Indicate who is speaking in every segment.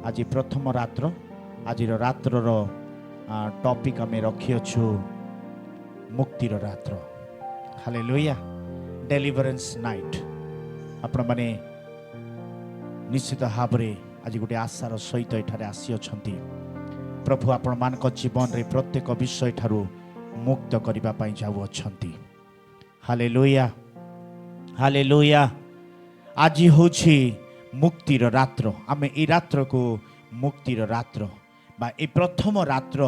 Speaker 1: आज प्रथम रात्र आज रात्रर टॉपिक आम रखिअछु मुक्तिर रात्र। हालेलुया। Deliverance night. आपण माने निश्चित भाव में आज गोटे आशार सहित एठारे आसी अछंती। प्रभु आपण मान जीवन रे प्रत्येक विषय ठारू मुक्त करबा पई जाऊ अछंती। Hallelujah hallelujah. आज होछि मुक्तिर रात्र। आमे ए रात्र को मुक्तिर रात्र बा ए प्रथम रात्र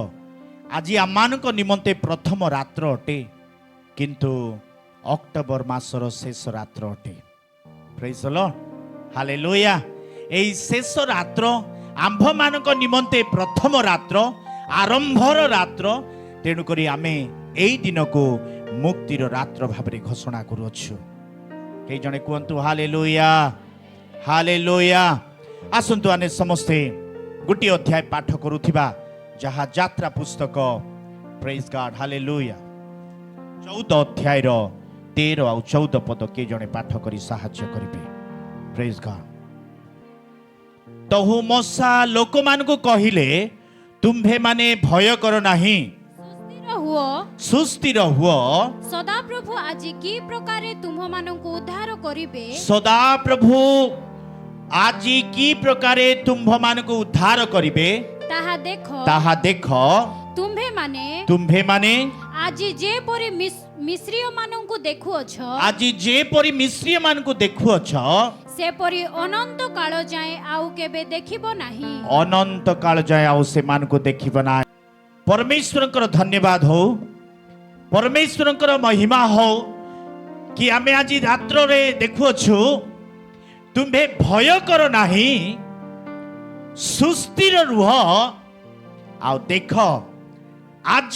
Speaker 1: आज आमानक निमंते प्रथम रात्र अटे, किंतु अक्टोबर मासर शेष रात्र अटे। Praise the Lord. हालेलुया। ए शेष रात्र आंभ मानक निमंते प्रथम रात्र, आरंभर रात्र। तेणुकरी आमे एई दिन को मुक्तिर रात्र भाबरे घोषणा करूछु। कई जने कहतु हालेलुया हालेलुया। आसंतु आने समस्ते गोटे अध्याय पाठ करुथिबा जहा यात्रा पुस्तक। Praise God. हालेलुया। 14 अध्याय 13 और 14 पद के जने पाठ करी साहाय्य करिवे। Praise God. तहु मूसा लोक मान को कहिले, तुम्भे माने भय कर नाही, सुस्थिर हुओ।
Speaker 2: सदा प्रभु आज की प्रकारे तुम्ह मानंकु उद्धार करिवे।
Speaker 1: सदा प्रभु आज की प्रकारे तुम्भ मानंकु उद्धार करिवे। ताहा देखो तुम्भे माने
Speaker 2: आज जे परि मिस्रीय मानंकु देखुअछ,
Speaker 1: आज जे परि मिस्रीय मानंकु देखुअछ,
Speaker 2: से परि अनंत काल जाए आउ केबे देखिबो नाही।
Speaker 1: अनंत काल जाए आउ से मानंकु देखिबो नाही। परमेश्वरंकर धन्यवाद हो, परमेश्वरंकर महिमा हो कि आमे आज रात्र रे देखुअछु तुम्भे भय कर नाही, सुस्थिर रुह। आउ देख आज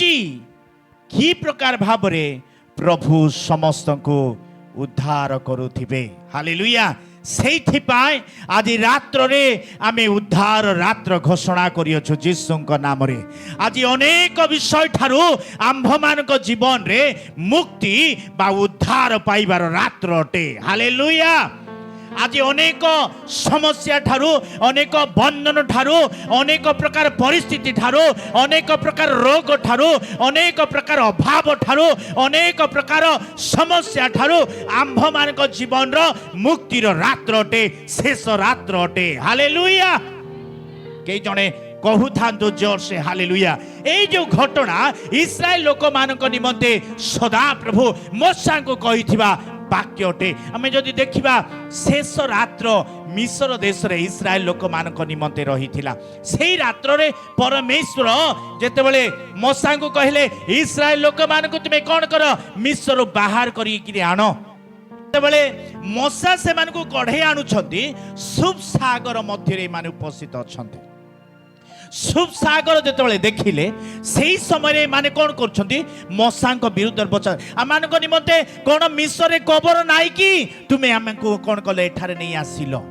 Speaker 1: की प्रकार भावरे प्रभु समस्त को उद्धार करुथिबे। हालेलुया। सेइथिपाई आज रात्र रे आमे उद्धार रात्र घोषणा करियछु जीसुंक नाम रे। आज अनेक विषय ठारू आंभ मानक जीवन रे मुक्ति बा उद्धार पाइबार रात्र अटे। हालेलुया। आज अनेक समस्या ठारू, अनेक बंधन ठारू, अनेक प्रकार परिस्थिति ठारू, अनेक प्रकार रोग ठारू, अनेक प्रकार अभाव ठारू, अनेक प्रकार समस्या ठारू आंभ मानक जीवन रो मुक्तिर रात्र अटे, शेष रात्र अटे। हालेलुया। कई जने कहू थांतो जोर से हालेलुया। ए जो घटना इस्राएल लोक मानक निमंते सदा प्रभु मूसा को कहिथिबा वाक्य अटे। आमे जदि देखिबा शेष रात्र मिस्र देश रे इस्राएल लोक मानक निमंते रहिथिला। सेही रात्र रे परमेश्वर जेतेबेले मूसा को कहिले इस्राएल लोक मानक तुमे कोन कर मिस्र बाहर करी कि आनो, तेबेले मूसा से मानक कढे आनुछंती सुब सागर मध्य रे माने उपस्थित अछंती। सुब सागर जेतेबेले देखिले सेही समय माने कोन करछंती मूसा को विरुद्ध बचा आमानक निमंते कोन मिस्र रे कबर नाइ कि तुमे आमको कोन कले एठारे नै आसिलो।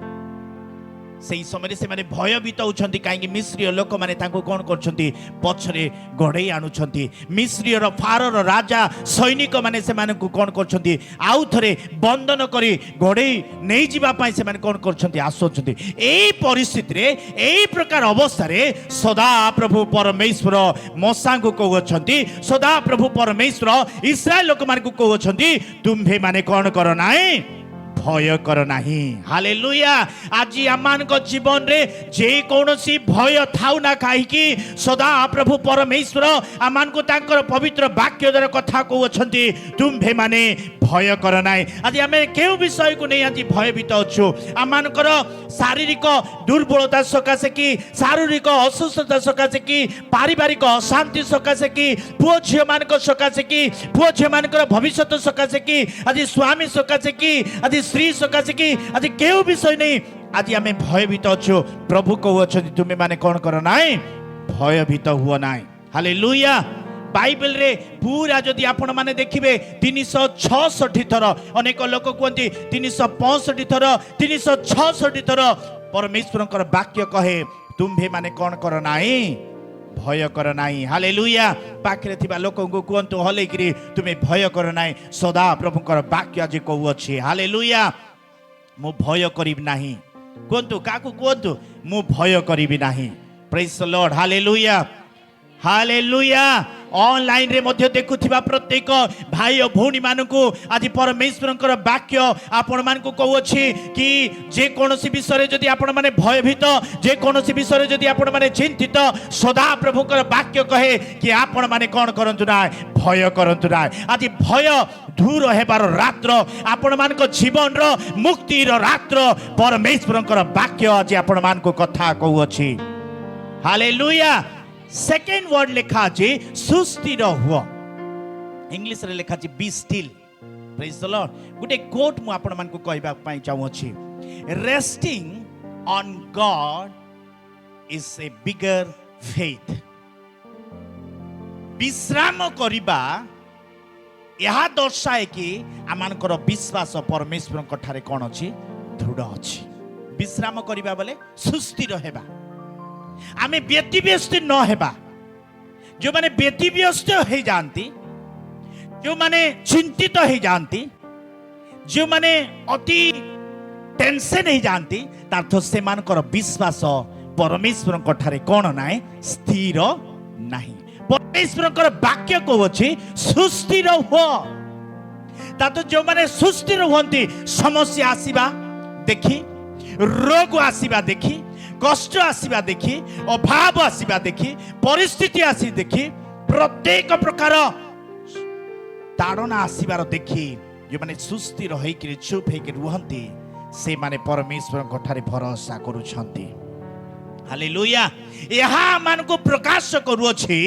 Speaker 1: सेही समय से माने भयभीत होछंती काहे मिस्रीय लोक माने तांको कोन करछंती पछरे गढै आनुछंती। मिस्रीय फारोर राजा सैनिक माने से माने को कोन करछंती आउ थरे बंधन करी गढै नै जिबा पई से माने कोन करछंती आसोछंती। एई परिस्थिति रे एई प्रकार अवस्था रे सदा प्रभु परमेश्वर मूसा को कहउछंती, सदा प्रभु परमेश्वर इस्राएल लोक माने को कहउछंती तुम्भे माने कोन कर नाइ, भय कर नाही। हालेलुया। आज आमान को जीवन रे जे कोनोसी भय थाउ ना काहे कि सदा प्रभु परमेश्वर आमान को तांकर पवित्र वाक्य द्वारा कथा कहउछंती तुम्भे माने भय कर नाही। आज आमे केउ विषय को नै आज भयभीत अछु। आमानकर शारीरिक दुर्बलता सकासे कि शारीरिक असुस्थता सकासे कि पारिवारिक अशांति सकासे कि पुओ झियो मानक सकासे कि पुओ झियो मानकर भविष्य सकासे कि आज स्वामी सकासे कि आज स्त्री सकासे कि आज केउ विषय नै आज आमे भयभीत अछु। प्रभु कहउछथि तुमे माने कोन कर नाइ, भयभीत हुओ नाइ। हालेलुया। बाइबल रे पूरा जदि आपण माने देखिबे 366 थर, अनेक लोक कहती 365 थर, 366 थर परमेश्वरंकर वाक्य कहे तुम्भे माने कोन कर नाइ, भय कर नाइ। हालेलुया। पाखरे थिबा लोकंको कहंतु हलेकिरी तुमे भय कर नाइ, सदा प्रभुकर वाक्य आज कहू अछि। हालेलुया। मो भय करिब नाही। कहंतु काकू कहंतु मु भय करिबि नाही। Praise the Lord, hallelujah hallelujah. Online रे मध्य देखुथिबा प्रत्येक भाई और भौणी मानकु आज परमेश्वरंकर वाक्य आपण मानकु कहउछि कि जे कोनोसी विषय जदि आपण माने भयभीत, जे कोनोसी विषय जदि आपण माने चिंतित, सदा प्रभुकर वाक्य कहे कि आपण माने कोन करंतु ना, भय करंतु ना। आज भय दूर हेबार रात्र, आपण मानक जीवन रो मुक्ति रो रात्र परमेश्वरंकर वाक्य आज आपण मानकु कथा कहउछि। हालेलुया। सेकेंड वर्ड लिखा अछि सुस्थिर हुओ, इंग्लिश रे लिखा अछि be still. Praise the Lord. Gute coat मु आपण मानकु कहबा पई चाहू अछि, resting on God is a bigger faith. विश्राम करिबा यहा दर्शाए कि आमानकर विश्वास परमेश्वर ठारे कोन अछि, दृढ़ अछि। विश्राम करिबा बोले सुस्थिर हेबा, आमे व्यतिव्यस्त न हेबा। जो माने व्यतिव्यस्त हो जानती, जो माने चिंतित हो जानती, जो माने अति टेंशन हो जानती, तार्थ से मानकर विश्वास परमेश्वर ठारे कोन नाय, स्थिर नाही। परमेश्वर वाक्य को अछि सुस्थिर हो। तातो जो माने सुस्थिर होंती, समस्या आसीबा देखी, रोग आसीबा देखी, कष्ट आसीबा देखी, अभाव आसीबा देखी, परिस्थिति आसी देखी, प्रत्येक प्रकार ताड़ना आसीबार देखी जो माने सुस्थिर होइकि चुप होइकि रुहंती, से माने परमेश्वर ठारे भरोसा करूछंती। हालेलुया। यहा मान को प्रकाश करूछि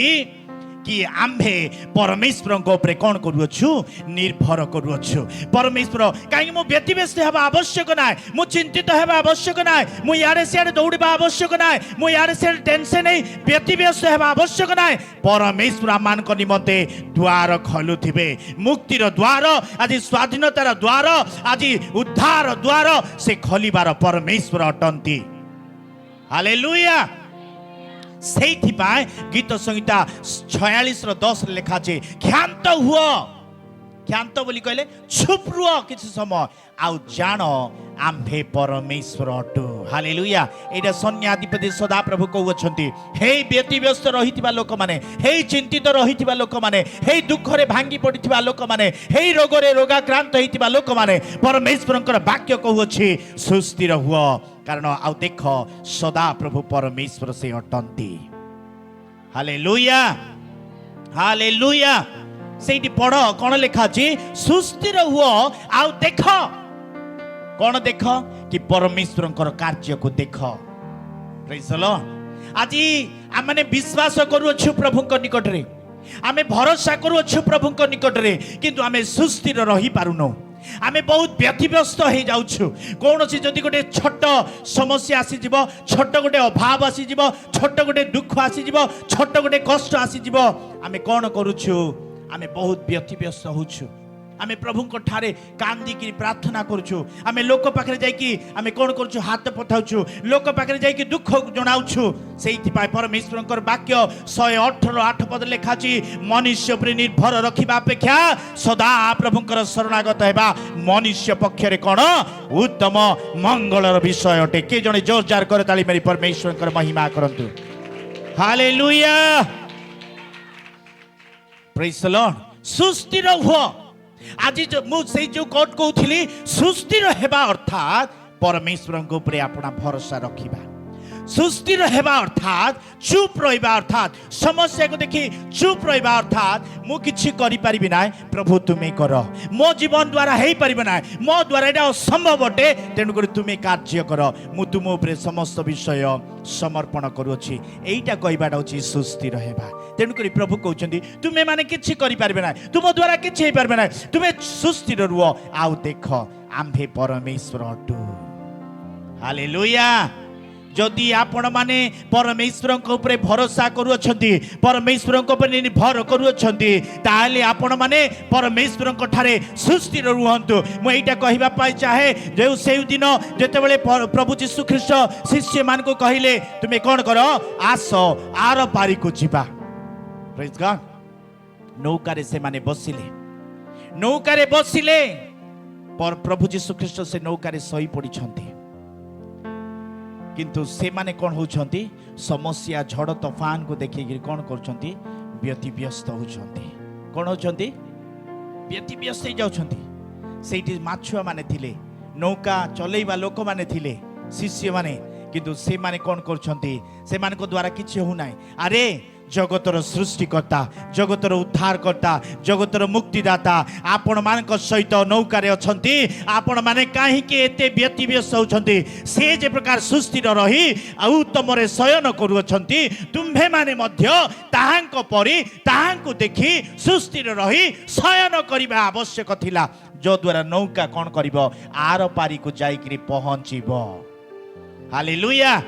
Speaker 1: कि आम्भे परमेश्वर ऊपर कौन करूछु, निर्भर करूछु। परमेश्वर कहीं मु व्यतिव्यस्त हेबा आवश्यक नाय, मु चिंतित हेबा आवश्यक नाय, मु यारे सियारे दौड़बा आवश्यक नाय, मु यारे सियारे टेंशन नहीं व्यतिव्यस्त हेबा आवश्यक नाय। परमेश्वर मान को निमते द्वार खोलुथिबे, मुक्तिर द्वार, आज स्वाधीनतार द्वार, आज उद्धार द्वार से खोलिबार परमेश्वर अटंती। हालेलुया। सेठी पाए गीत संहिता 46:10 लिखा छे, ख्याন্ত हुओ। ख्याন্ত बोली कहले चुप रुओ किछि समय, आउ जानो आम्भे परमेश्वर अटु। हालेलुया। एटा सन्याधिपति सदा प्रभु कहउछंती, हे व्यतिव्यस्त रहितिबा लोक माने, हे चिंतित रहितिबा लोक माने, हे दुखरे भांगी पडितिबा लोक माने, हे रोगरे रोगाक्रांत होइतिबा लोक माने, परमेश्वरंकर वाक्य कहउछि सुस्थिर हुओ, कारण आउ देख सदा प्रभु परमेश्वर से अटंती। Hallelujah hallelujah. सेठी पढ़ कौन लिखा छी, सुस्थिर हुओ आउ देख। कौन देख कि परमेश्वर कार्य को देख। Praise the Lord. आज आम माने विश्वास करूछु प्रभु निकट रे, आमे भरोसा करूछु प्रभु निकट रे, किंतु आमे सुस्थिर रही पारुनो। आमे बहुत व्यतिव्यस्त हो जाउछु। कौन सी जदि गोटे छोट समस्या आसी जीव, छोट गोटे अभाव आसी जीव, छोट गोटे दुख आसी जीव, छोट गोटे कष्ट आसी जीव, आमे कौन करूछु, आमे बहुत व्यतिव्यस्त होछु। आमे प्रभु को ठारे कांदी की प्रार्थना करूछु। आमे लोक पाखरे जाई कि आमे कोन करूछु, हाथ पठाउछु, लोक पाखरे जाई कि दुख जणाउछु। सेइथि पाए परमेश्वरकर वाक्य 118:8 पद लिखा छी, मनुष्य पर निर्भर रखिबा अपेक्षा सदा प्रभुकर शरणागत हेबा मनुष्य पक्षरे कोन उत्तम मंगलर विषय अटे। के जने जोर जार कर ताली मेरी परमेश्वरकर महिमा करंतु। हालेलुया। Praise the Lord. सुस्थिर हुओ। आज मुझे जो कोट कहूली, सुस्थिर हेबा अर्थात परमेश्वर ऊपर अपना भरोसा रखिबा। सुस्थिर हेबा अर्थात चुप रहिबा, अर्थात समस्या को देखी चुप रहिबा, अर्थात मु किछि करि परिबि नाय, प्रभु तुमे कर, मो जीवन द्वारा हेई परिबि नाय, मो द्वारा एटा असंभव अटे, तेनु करी तुमे कार्य कर, मु तुम ऊपर समस्त विषय समर्पण करूछि। एइटा कहबाटा होछि सुस्थिर हेबा। तेनु करी प्रभु कहउछन्ती, तुमे माने किछि करि परिबि नाय, तुम द्वारा किछि हेई परिबि नाय, तुमे सुस्थिर रुओ आउ देख आम्भे परमेश्वर अटु। हालेलुया। जदि आपण माने परमेश्वर ऊपर भरोसा करूछंती, परमेश्वर ऊपर निर्भर करूछंती, ताले आपण माने परमेश्वर ठारे सुस्थिर रुहंतु। मु एटा कहिबा पाई चाहे, जे से दिन जेतेबेले प्रभु यीशु ख्रीष्ट शिष्य मान को कहिले, तुमे कोन करो, आस आर पारी को जिबा। Praise God. नौकारे से माने बसिले, नौकारे बसिले, पर प्रभु यीशु ख्रीष्ट से नौकारे सही पड़िछंती। किंतु से माने कौन होउछंती समस्या झड़ तूफान को देखिक कौन करछंती व्यतिव्यस्त होउछंती कौन होउछंती व्यतिव्यस्त हो जाउछंती सेठी माछुआ माने थिले नौका चलेइबा लोक माने थिले शिष्य माने किंतु से माने कौन करछंती से माने को द्वारा किछि हो नाय अरे जगतर सृष्टिकर्ता जगतर उद्धारकर्ता जगतर मुक्तिदाता आपण मान सहित नौकार अछंती आपण माने काहीकि एते व्यतिव्यस्त होछंती से जे प्रकार सुस्थिर रही आउ तमरे शयन करूछंती तुम्भे माने मध्य ताहांक परि ताहांक देखि सुस्थिर रही शयन करिबा आवश्यक थिला जो द्वारा नौका कोन करिवो आर पारी को जाईकरी पहुंचीबो हालेलुया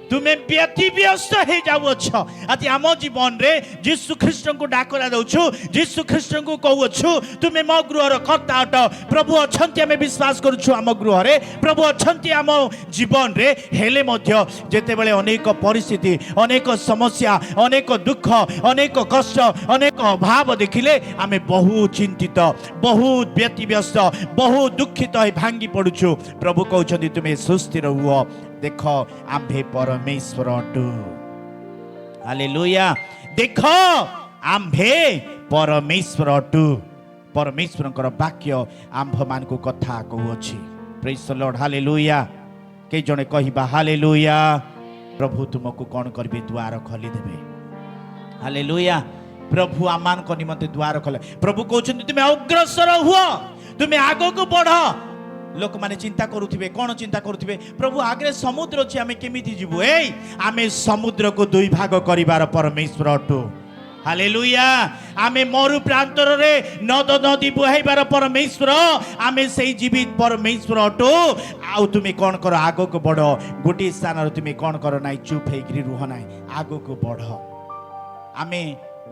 Speaker 1: तुम्हें व्यतिव्यस्त हो जाऊछ आज आम जीवन रे जीशु ख्रीष्ट को डाकरा दउछु जीशु ख्रीष्ट को कहूछु तुम्हें मो गृहर कर्ता अट प्रभु अछंती आमे विश्वास करूछु आम गृह रे प्रभु अछंती आम जीवन रे हेले मध्य जेतेबेले अनेक परिस्थिति अनेक समस्या अनेक दुख अनेक कष्ट अनेक अभाव देखिले आमे बहुत चिंतित बहुत व्यतिव्यस्त बहुत दुखित हो भांगी पड़ुछु प्रभु कहउछंती तुम्हें सुस्थिर हुओ देखो आम्भे परमेश्वर अटु हालेलुया देखो आम्भे परमेश्वर अटु परमेश्वरଙ୍କର ବାକ୍ୟ ଆମ୍ଭ ମାନଙ୍କୁ କଥା କହୁଅଛି ପ୍ରେଜ୍ ଦ ଲର୍ଡ ହାଲେଲୁୟା କେ ଜଣେ କହିବା ହାଲେଲୁୟା ପ୍ରଭୁ ତୁମକୁ କ'ଣ କରିବେ ଦ୍ୱାର ଖୋଲି ଦେବେ ହାଲେଲୁୟା ପ୍ରଭୁ ଆମମାନଙ୍କ ନିମନ୍ତେ ଦ୍ୱାର ଖୋଲେ ପ୍ରଭୁ କହୁଛନ୍ତି ତୁମେ ଅଗ୍ରସର ହୁଅ ତୁମେ ଆଗକୁ ବଢ लोक माने चिंता करुथिबे कोन चिंता करुथिबे प्रभु आगे समुद्र अछि आमे केमिति जिवु ए आमे समुद्र को दुई भाग करिवार परमेश्वर अटु हालेलुया आमे मरु प्रांतर रे नद नदी बहाइबार परमेश्वर आमे सेई जीवित परमेश्वर अटु आउ तुमे कोन कर आगो को बढ़ गोटी स्थान रे तुमे कोन कर नाइ चुप हेकरी रुह नाइ आगो को बढ़ आमे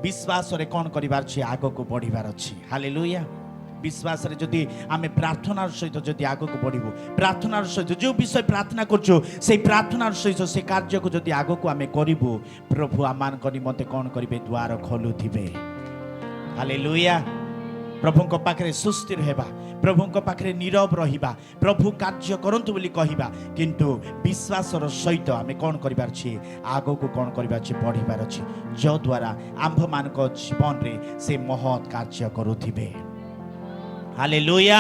Speaker 1: विश्वास रे कोन करिवार छी आगो को बढ़िबार छी हालेलुया विश्वास रे जदि आमे प्रार्थनार सहित जदि आगो को बढ़िबो प्रार्थनार सहित जो विषय प्रार्थना करछु से प्रार्थनार सहित से कार्य को जदि आगो को आमे करिबो प्रभु आमान को निमंते कोन करिवे द्वार खोलुथिबे हालेलुया प्रभु को पाखरे सुस्थिर हेबा प्रभु को पाखरे नीरव रहिबा प्रभु कार्य करंतु बोली कहिबा किंतु विश्वासर सहित आमे कोन करिबार छी आगो को कोन करिबार छी बढ़िबार छी जो द्वारा आंभ मान को जीवन रे से महत् कार्य करुथिबे हालेलुया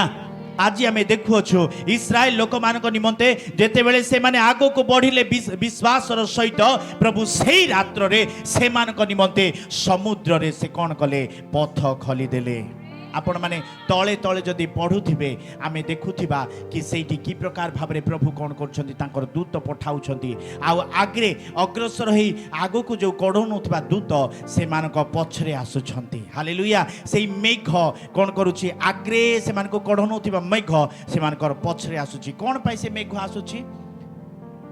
Speaker 1: आज आमे देखुछु इस्राएल लोक मान निमंते जेते बेले से माने आगो को बढ़िले विश्वासर सहित प्रभु सेई रात्र रे से मान निमंते समुद्र रे से कोन कले पथ खोली देले आपण माने तले तले जदि पढुथिबे आमे देखुथिबा कि सेठी की प्रकार भाबरे प्रभु कोन करछंती तांकर दूत पठाउछंती आ आग्रे अग्रसर हेई आगो को जो कढोनुथबा दूत से मानको पछरे आसुछंती हालेलुया सेई मेघ कोन करूची आग्रे से मानको कढोनुथबा मेघ से मानकर पछरे आसुची कोन पाई से मेघ आसुची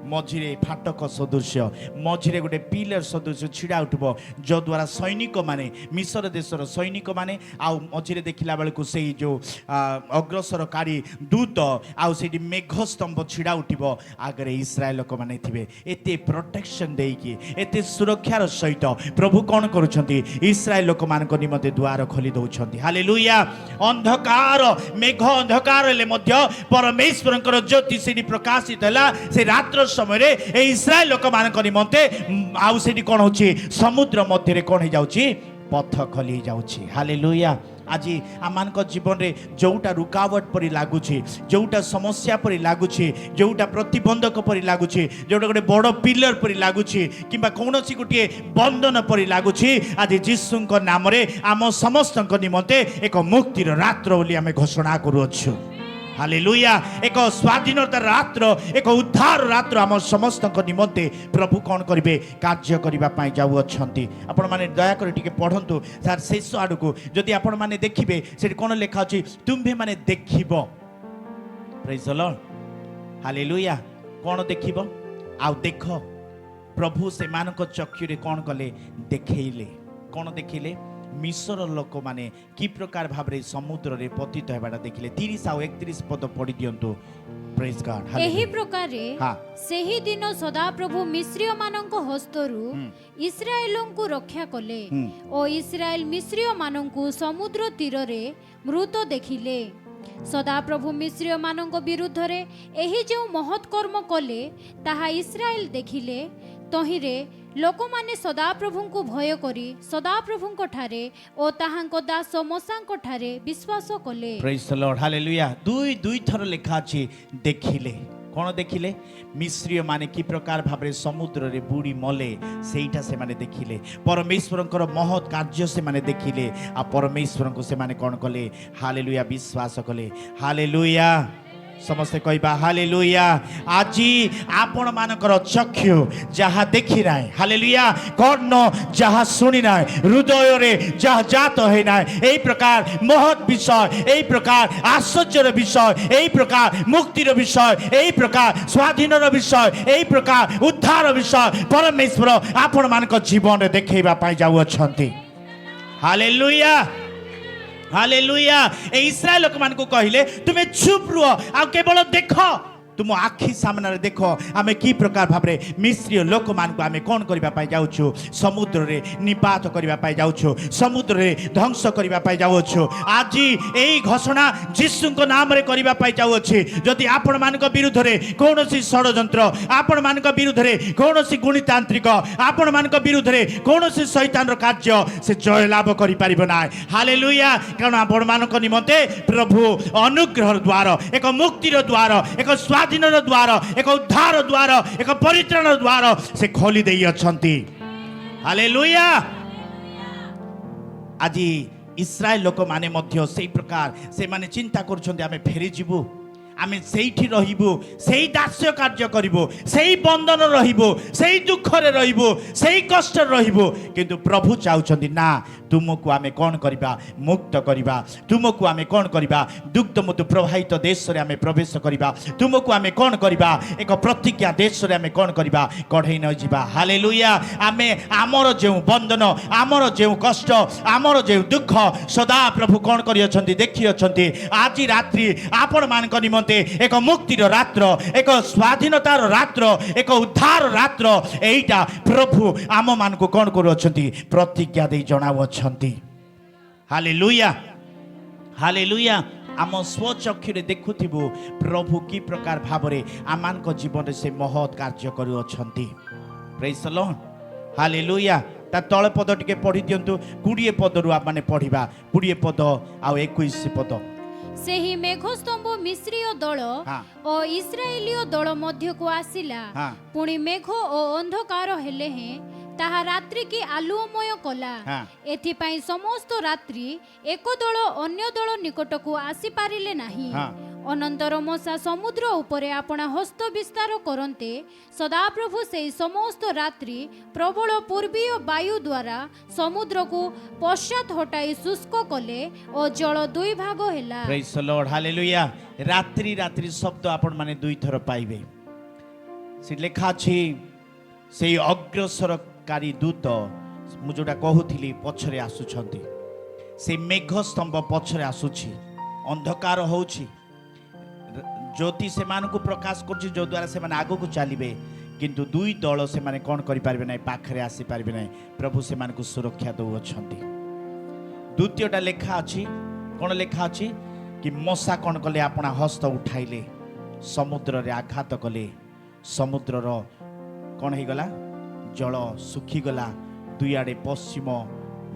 Speaker 1: मझिरे फाटक सदृश्य मझिरे गोटे पिलर सदृश्य छिड़ा उठब जो द्वारा सैनिक माने मिस्र देशर सैनिक माने आउ मझिरे देखिला बेलू से जो अग्रसरकारी दूत आउ से मेघ स्तंभ छिड़ा उठब आगे इस्राएल लोक माने थिबे एते प्रोटेक्शन देकी एते सुरक्षार सहित प्रभु कौन करुछंती इस्राएल लोक मानक निमंते द्वार खोली दउछंती हालेलुया अंधकार मेघ अंधकार ले मध्य परमेश्वरଙ୍କର ज्योति से प्रकाशित हला से रात्र समय रे ए इस्राएल लोक मानक निमंते आउ सेठी कोन होची समुद्र मध्य रे कोन हे जाउची पथ खोली जाउची हालेलुया आज आमानक जीवन रे जोटा रुकावट परि लागुची जोटा समस्या परि लागुची जोटा प्रतिबंधक परि लागुची जोटा गोटे बड़ पिलर परि लागुची किबा कोनोसी गोटे बंधन परि लागुची आज जीसुଙ୍କ नाम रे आम समस्तଙ୍କ निमंते एक मुक्तिर रात्र बोली आमे घोषणा करूछु हालेलुया एक स्वाधीनता रात्र एक उद्धार रात्र आम समस्त निमंते प्रभु कौन करेंगे कार्य करने जाऊ अच्छा आपण मैंने दयाकोरी टिके पढ़ंतु सार शेष आड़ को जदि आपण मैंने देखिए से कौन लिखा अच्छी तुम्हें मैंने देखिब प्रेज द लॉर्ड हालेलुया कौन देखिब आउ देख प्रभु से मानक चक्षुरे कौन कले देखले कौन देखिले मिस्र लोक माने की प्रकार भाबरे समुद्र रे पतित हेबाडा देखिले 30 और 31 पद पढ़ी दियंतु प्रेज गॉड
Speaker 2: एही प्रकार रे सेही दिन सदा प्रभु मिस्रिय मानंको हस्तरु इस्राएलंकु रक्षा कले ओ इस्राएल मिस्रिय मानंकु समुद्र तीर रे मृत देखिले ସଦାପ୍ରଭୁ ମିଶ୍ରୀୟ ମାନଙ୍କ ବିରୁଦ୍ଧରେ ଏହି ଯେଉଁ ମହତ୍ କର୍ମ କଲେ ତାହା ଇସ୍ରାଏଲ ଦେଖିଲେ। ତହିଁରେ ଲୋକମାନେ ସଦାପ୍ରଭୁଙ୍କୁ ଭୟ କରି ସଦାପ୍ରଭୁଙ୍କ ଠାରେ ଓ ତାହାଙ୍କ ଦାସ ମୋଶାଙ୍କ ଠାରେ ବିଶ୍ୱାସ କଲେ।
Speaker 1: ପ୍ରେଜ୍ ଦ ଲର୍ଡ ହାଲେଲୁୟା। ଦୁଇ ଥର ଲେଖା ଅଛି ଦେଖିଲେ। କ'ଣ ଦେଖିଲେ? ମିଶ୍ରୀୟ ମାନେ କି ପ୍ରକାର ଭାବରେ ସମୁଦ୍ରରେ ବୁଡ଼ି ମଲେ ସେଇଟା ସେମାନେ ଦେଖିଲେ। ପରମେଶ୍ୱରଙ୍କର ମହତ୍ କାର୍ଯ୍ୟ ସେମାନେ ଦେଖିଲେ। ଆଉ ପରମେଶ୍ୱରଙ୍କୁ ସେମାନେ କ'ଣ କଲେ? ହାଲେଲୁୟା, ବିଶ୍ୱାସ କଲେ। ହାଲେଲୁୟା, ସମସ୍ତେ କହିବା ହାଲେଲୁୟା। ଆଜି ଆପଣ ମାନଙ୍କର ଚକ୍ଷୁ ଯାହା ଦେଖି ନାହିଁ, ହାଲେଲୁୟା, କର୍ଣ୍ଣ ଯାହା ଶୁଣି ନାହିଁ, ହୃଦୟରେ ଯାହା ଜାତ ହୋଇନାହିଁ, ଏହି ପ୍ରକାର ମହତ୍ ବିଷୟ, ଏହି ପ୍ରକାର ଆଶ୍ଚର୍ଯ୍ୟର ବିଷୟ, ଏହି ପ୍ରକାର ମୁକ୍ତିର ବିଷୟ, ଏହି ପ୍ରକାର ସ୍ୱାଧୀନର ବିଷୟ, ଏହି ପ୍ରକାର ଉଦ୍ଧାର ବିଷୟ ପରମେଶ୍ୱର ଆପଣ ମାନଙ୍କ ଜୀବନରେ ଦେଖେଇବା ପାଇଁ ଯାଉଅଛନ୍ତି। Hallelujah, hallelujah. ଏ ଇସ୍ରାଏଲ ଲୋକମାନଙ୍କୁ କହିଲେ ତୁମେ ଚୁପ୍ ରୁହ ଆଉ କେବଳ ଦେଖ, ତୁମ ଆଖି ସାମ୍ନାରେ ଦେଖ ଆମେ କି ପ୍ରକାର ଭାବରେ ମିଶ୍ରୀୟ ଲୋକମାନଙ୍କୁ ଆମେ କ'ଣ କରିବା ପାଇଁ ଯାଉଛୁ? ସମୁଦ୍ରରେ ନିପାତ କରିବା ପାଇଁ ଯାଉଛୁ, ସମୁଦ୍ରରେ ଧ୍ୱଂସ କରିବା ପାଇଁ ଯାଉଅଛୁ। ଆଜି ଏହି ଘୋଷଣା ଯୀଶୁଙ୍କ ନାମରେ କରିବା ପାଇଁ ଯାଉଅଛି। ଯଦି ଆପଣମାନଙ୍କ ବିରୁଦ୍ଧରେ କୌଣସି ଷଡ଼ଯନ୍ତ୍ର, ଆପଣମାନଙ୍କ ବିରୁଦ୍ଧରେ କୌଣସି ଗୁଣିତାନ୍ତ୍ରିକ, ଆପଣମାନଙ୍କ ବିରୁଦ୍ଧରେ କୌଣସି ଶୈତାନର କାର୍ଯ୍ୟ, ସେ ଜୟଲାଭ କରିପାରିବ ନାହିଁ। ହାଲେଲୁୟା। କାରଣ ଆପଣମାନଙ୍କ ନିମନ୍ତେ ପ୍ରଭୁ ଅନୁଗ୍ରହର ଦ୍ୱାର, ଏକ ମୁକ୍ତିର ଦ୍ୱାର, ଏକ ସ୍ୱାଧୀନର ଦ୍ୱାର, ଏକ ଉଦ୍ଧାର ଦ୍ୱାର, ଏକ ପରିତ୍ରାଣର ଦ୍ୱାର ସେ ଖୋଲି ଦେଇଅଛନ୍ତି। ହାଲେଲୁୟା। ଆଜି ଇସ୍ରାଏଲ ଲୋକମାନେ ମଧ୍ୟ ସେଇ ପ୍ରକାର ସେମାନେ ଚିନ୍ତା କରୁଛନ୍ତି ଆମେ ଫେରିଯିବୁ, ଆମେ ସେଇଠି ରହିବୁ, ସେଇ ଦାସ୍ୟ କାର୍ଯ୍ୟ କରିବୁ, ସେଇ ବନ୍ଧନ ରହିବୁ, ସେଇ ଦୁଃଖରେ ରହିବୁ, ସେଇ କଷ୍ଟରେ ରହିବୁ। କିନ୍ତୁ ପ୍ରଭୁ ଚାହୁଁଛନ୍ତି ନା, ତୁମକୁ ଆମେ କ'ଣ କରିବା? ମୁକ୍ତ କରିବା। ତୁମକୁ ଆମେ କ'ଣ କରିବା? ଦୁଗ୍ଧ ମଧୁ ପ୍ରବାହିତ ଦେଶରେ ଆମେ ପ୍ରବେଶ କରିବା। ତୁମକୁ ଆମେ କ'ଣ କରିବା? ଏକ ପ୍ରତିଜ୍ଞା ଦେଶରେ ଆମେ କ'ଣ କରିବା? କଢ଼େଇ ନେଇଯିବା। ହାଲେଲୁୟା। ଆମେ ଆମର ଯେଉଁ ବନ୍ଧନ, ଆମର ଯେଉଁ କଷ୍ଟ, ଆମର ଯେଉଁ ଦୁଃଖ ସଦା ପ୍ରଭୁ କ'ଣ କରିଅଛନ୍ତି? ଦେଖିଅଛନ୍ତି। ଆଜି ରାତ୍ରି ଆପଣମାନଙ୍କ ନିମନ୍ତେ ଏକ ମୁକ୍ତିର ରାତ୍ର, ଏକ ସ୍ୱାଧୀନତାର ରାତ୍ର, ଏକ ଉଦ୍ଧାର ରାତ୍ର, ଏଇଟା ପ୍ରଭୁ ଆମମାନଙ୍କୁ କ'ଣ କରୁଅଛନ୍ତି? ପ୍ରତିଜ୍ଞା ଦେଇ ଜଣାଉଅଛନ୍ତି। Hallelujah, hallelujah. ଆମ ସ୍ୱଚକ୍ଷୁରେ ଦେଖୁଥିବୁ ପ୍ରଭୁ କି ପ୍ରକାର ଭାବରେ ଆମମାନଙ୍କ ଜୀବନରେ ସେ ମହତ୍ କାର୍ଯ୍ୟ କରୁଅଛନ୍ତି। ପ୍ରେଜ୍ ଦ ଲର୍ଡ ହାଲେଲୁୟା। ତା ତଳ ପଦ ଟିକେ ପଢ଼ି ଦିଅନ୍ତୁ। 20 ପଦରୁ ଆମେ ପଢ଼ିବା, 20 ପଦ ଆଉ 21 ପଦ।
Speaker 2: ସେହି ମେଘସ୍ତମ୍ଭ ମିଶ୍ରୀୟ ଦଳ ଓ ଇସ୍ରାଏଲୀୟ ଦଳ ମଧ୍ୟକୁ ଆସିଲା। ପୁଣି ମେଘ ଓ ଅନ୍ଧକାର ହେଲେ ହେଁ ତାହା ରାତ୍ରି କି ଆଲୁଅମୟ କଲା। ଏଥିପାଇଁ ସମସ୍ତ ରାତ୍ରି ଏକ ଦଳ ଅନ୍ୟ ଦଳ ନିକଟକୁ ଆସିପାରିଲେ ନାହିଁ। ଅନନ୍ତର ମୋଶା ସମୁଦ୍ର ଉପରେ ଆପଣା ହସ୍ତ ବିସ୍ତାର କରନ୍ତେ ସଦାପ୍ରଭୁ ସେହି ସମସ୍ତ ରାତ୍ରି ପ୍ରବଳ ପୂର୍ବୀୟ ବାୟୁ ଦ୍ୱାରା ସମୁଦ୍ରକୁ ପଶ୍ଚାତ ହଟାଇ ଶୁଷ୍କ କଲେ ଓ ଜଳ 2 ଭାଗ ହେଲା।
Speaker 1: ପ୍ରେଜ୍ ଦ ଲର୍ଡ ହାଲେଲୁୟା। ରାତ୍ରି ରାତ୍ରି ଶବ୍ଦ ଆପଣମାନେ 2 ଥର ପାଇବେ। ସେ ଲେଖା ଅଛି ସେଇ ଅଗ୍ରସରକାରୀ ଦୂତ, ମୁଁ ଯୋଉଟା କହୁଥିଲି, ପଛରେ ଆସୁଛନ୍ତି। ସେ ମେଘ ସ୍ତମ୍ଭ ପଛରେ ଆସୁଛି, ଅନ୍ଧକାର ହେଉଛି, ଜ୍ୟୋତି ସେମାନଙ୍କୁ ପ୍ରକାଶ କରୁଛି ଯଦ୍ୱାରା ସେମାନେ ଆଗକୁ ଚାଲିବେ। କିନ୍ତୁ 2 ଦଳ ସେମାନେ କ'ଣ କରିପାରିବେ ନାହିଁ? ପାଖରେ ଆସିପାରିବେ ନାହିଁ। ପ୍ରଭୁ ସେମାନଙ୍କୁ ସୁରକ୍ଷା ଦେଉଅଛନ୍ତି। ଦ୍ୱିତୀୟଟା ଲେଖା ଅଛି, କ'ଣ ଲେଖା ଅଛି? କି ମଶା କ'ଣ କଲେ? ଆପଣା ହସ୍ତ ଉଠାଇଲେ, ସମୁଦ୍ରରେ ଆଘାତ କଲେ, ସମୁଦ୍ରର କ'ଣ ହେଇଗଲା? ଜଳ ଶୁଖିଗଲା। 2 ଆଡ଼େ ପଶ୍ଚିମ